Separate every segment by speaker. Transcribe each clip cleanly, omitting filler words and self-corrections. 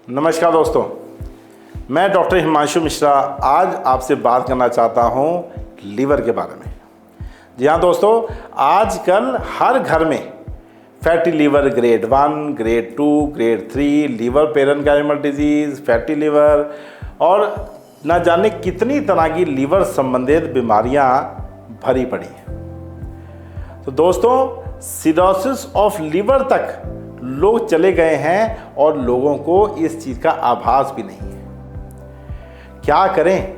Speaker 1: नमस्कार दोस्तों, मैं डॉक्टर हिमांशु मिश्रा आज आपसे बात करना चाहता हूं लीवर के बारे में। जी हाँ दोस्तों, आजकल हर घर में fatty liver grade 1, grade 2, grade 3, liver parenchymal disease, fatty liver और न जाने कितनी तरह की लीवर संबंधित बीमारियां भरी पड़ी हैं। तो दोस्तों, सिरोसिस ऑफ लीवर तक लोग चले गए हैं और लोगों को इस चीज़ का आभास भी नहीं है। क्या करें?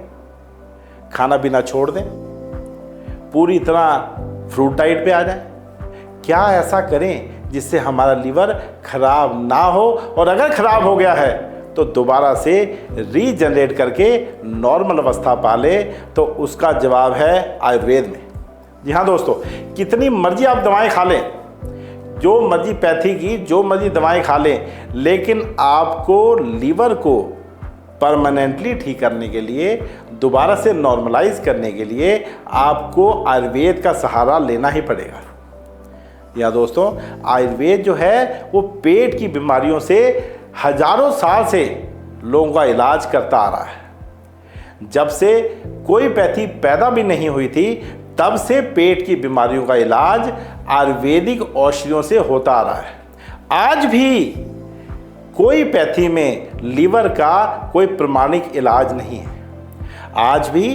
Speaker 1: खाना पीना छोड़ दें, पूरी तरह फ्रूट डाइट पे आ जाएं? क्या ऐसा करें जिससे हमारा लीवर खराब ना हो, और अगर खराब हो गया है तो दोबारा से रीजनरेट करके नॉर्मल अवस्था पाले? तो उसका जवाब है आयुर्वेद में। जी हाँ दोस्तों, कितनी मर्जी आप दवाएं खा लें, जो मर्जी पैथी की जो मर्जी दवाएं खा लें, लेकिन आपको लीवर को परमानेंटली ठीक करने के लिए, दोबारा से नॉर्मलाइज करने के लिए आपको आयुर्वेद का सहारा लेना ही पड़ेगा। या दोस्तों, आयुर्वेद जो है वो पेट की बीमारियों से हजारों साल से लोगों का इलाज करता आ रहा है। जब से कोई पैथी पैदा भी नहीं हुई थी, तब से पेट की बीमारियों का इलाज आयुर्वेदिक औषधियों से होता आ रहा है। आज भी कोई पैथी में लीवर का कोई प्रमाणिक इलाज नहीं है। आज भी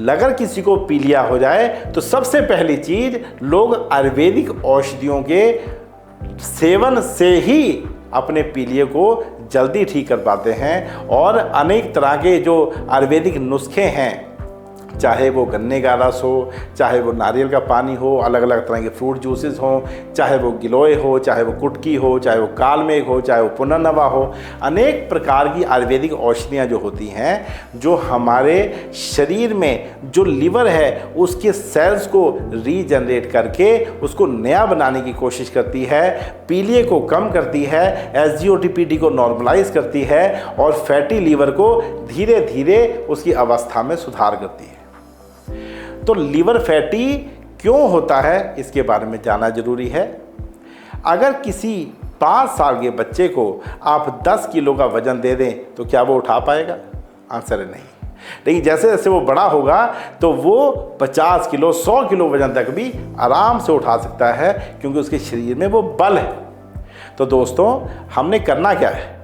Speaker 1: अगर किसी को पीलिया हो जाए तो सबसे पहली चीज लोग आयुर्वेदिक औषधियों के सेवन से ही अपने पीलिए को जल्दी ठीक कर पाते हैं। और अनेक तरह के जो आयुर्वेदिक नुस्खे हैं, चाहे वो गन्ने का रस हो, चाहे वो नारियल का पानी हो, अलग अलग तरह के फ्रूट जूसेस हों, चाहे वो गिलोय हो, चाहे वो कुटकी हो, चाहे वो कालमेघ हो, चाहे वो पुनर्नवा हो, अनेक प्रकार की आयुर्वेदिक औषधियाँ जो होती हैं, जो हमारे शरीर में जो लीवर है उसके सेल्स को रीजनरेट करके उसको नया बनाने की कोशिश करती है, पीलिए को कम करती है, SGOT-PD को नॉर्मलाइज करती है और फैटी लीवर को धीरे धीरे उसकी अवस्था में सुधार करती है। तो लीवर फैटी क्यों होता है, इसके बारे में जानना जरूरी है। अगर किसी 5 साल के बच्चे को आप 10 किलो का वजन दे दें तो क्या वो उठा पाएगा? आंसर है नहीं। लेकिन जैसे जैसे वो बड़ा होगा तो वो 50 किलो 100 किलो वजन तक भी आराम से उठा सकता है, क्योंकि उसके शरीर में वो बल है। तो दोस्तों, हमने करना क्या है?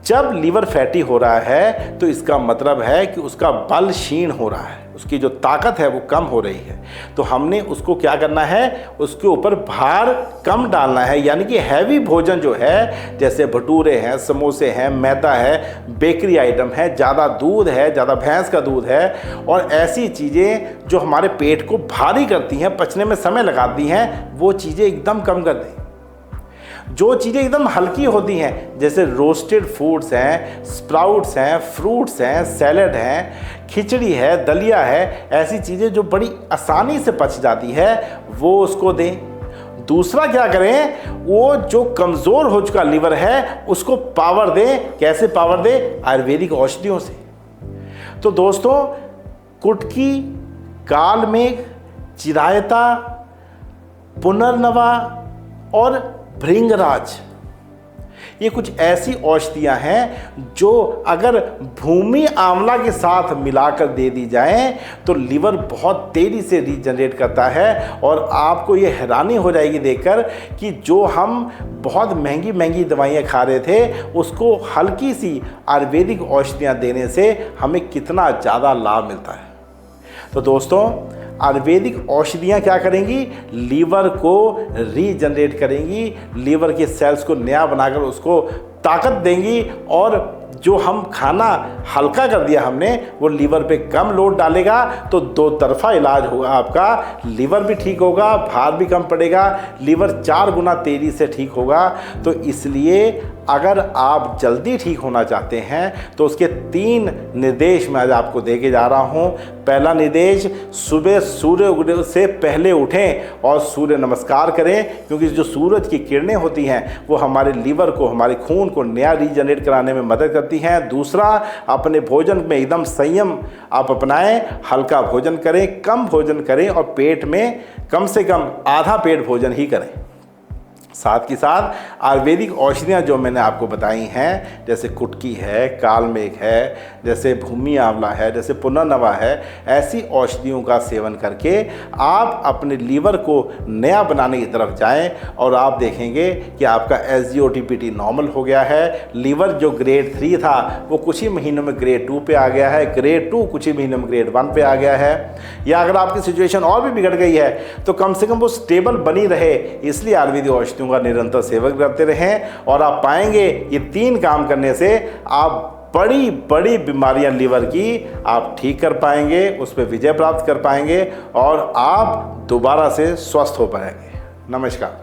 Speaker 1: जब लीवर फैटी हो रहा है तो इसका मतलब है कि उसका बल क्षीण हो रहा है, उसकी जो ताकत है वो कम हो रही है। तो हमने उसको क्या करना है? उसके ऊपर भार कम डालना है, यानी कि हैवी भोजन जो है, जैसे भटूरे हैं, समोसे हैं, मैदा है, बेकरी आइटम है, ज़्यादा दूध है, ज़्यादा भैंस का दूध है, और ऐसी चीज़ें जो हमारे पेट को भारी करती हैं, पचने में समय लगाती हैं, वो चीज़ें एकदम कम कर दें। जो चीज़ें एकदम हल्की होती हैं, जैसे रोस्टेड फूड्स हैं, स्प्राउट्स हैं, फ्रूट्स हैं, सैलड हैं, खिचड़ी है, दलिया है, ऐसी चीज़ें जो बड़ी आसानी से पच जाती है, वो उसको दें। दूसरा क्या करें? वो जो कमज़ोर हो चुका लीवर है उसको पावर दें। कैसे पावर दें? आयुर्वेदिक औषधियों से। तो दोस्तों, कुटकी, कालमेघ, चिरायता, पुनर्नवा और भृंगराज, ये कुछ ऐसी औषधियां हैं जो अगर भूमि आंवला के साथ मिलाकर दे दी जाएं तो लीवर बहुत तेज़ी से रीजनरेट करता है। और आपको ये हैरानी हो जाएगी देखकर कि जो हम बहुत महंगी महंगी दवाइयाँ खा रहे थे, उसको हल्की सी आयुर्वेदिक औषधियाँ देने से हमें कितना ज़्यादा लाभ मिलता है। तो दोस्तों, आयुर्वेदिक औषधियाँ क्या करेंगी? लीवर को रीजनरेट करेंगी, लीवर के सेल्स को नया बनाकर उसको ताकत देंगी, और जो हम खाना हल्का कर दिया हमने, वो लीवर पे कम लोड डालेगा। तो दो तरफा इलाज होगा आपका, लीवर भी ठीक होगा, भार भी कम पड़ेगा, लीवर 4 गुना तेज़ी से ठीक होगा। तो इसलिए अगर आप जल्दी ठीक होना चाहते हैं तो उसके 3 निर्देश मैं आज आपको दे के जा रहा हूं। पहला निर्देश, सुबह सूर्य उगने से पहले उठें और सूर्य नमस्कार करें, क्योंकि जो सूरज की किरणें होती हैं वो हमारे लीवर को, हमारे खून को नया रीजनरेट कराने में मदद करती हैं। दूसरा, अपने भोजन में एकदम संयम आप अपनाएं, हल्का भोजन करें, कम भोजन करें और पेट में कम से कम आधा पेट भोजन ही करें। साथ के साथ आयुर्वेदिक औषधियाँ जो मैंने आपको बताई हैं, जैसे कुटकी है, कालमेघ है, जैसे भूमि आंवला है, जैसे पुनर्नवा है, ऐसी औषधियों का सेवन करके आप अपने लीवर को नया बनाने की तरफ जाएं और आप देखेंगे कि आपका SGOT-PT नॉर्मल हो गया है। लीवर जो ग्रेड 3 था वो कुछ ही महीनों में ग्रेड 2 पे आ गया है, ग्रेड 2 कुछ ही महीनों में ग्रेड 1 पे आ गया है। या अगर आपकी सिचुएशन और भी बिगड़ गई है तो कम से कम वो स्टेबल बनी रहे, इसलिए आयुर्वेदिक औषधियों का निरंतर सेवन करते रहें और आप पाएंगे ये 3 काम करने से आप बड़ी बड़ी बीमारियां लीवर की आप ठीक कर पाएंगे, उस पर विजय प्राप्त कर पाएंगे और आप दोबारा से स्वस्थ हो पाएंगे। नमस्कार।